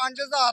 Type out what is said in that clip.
5000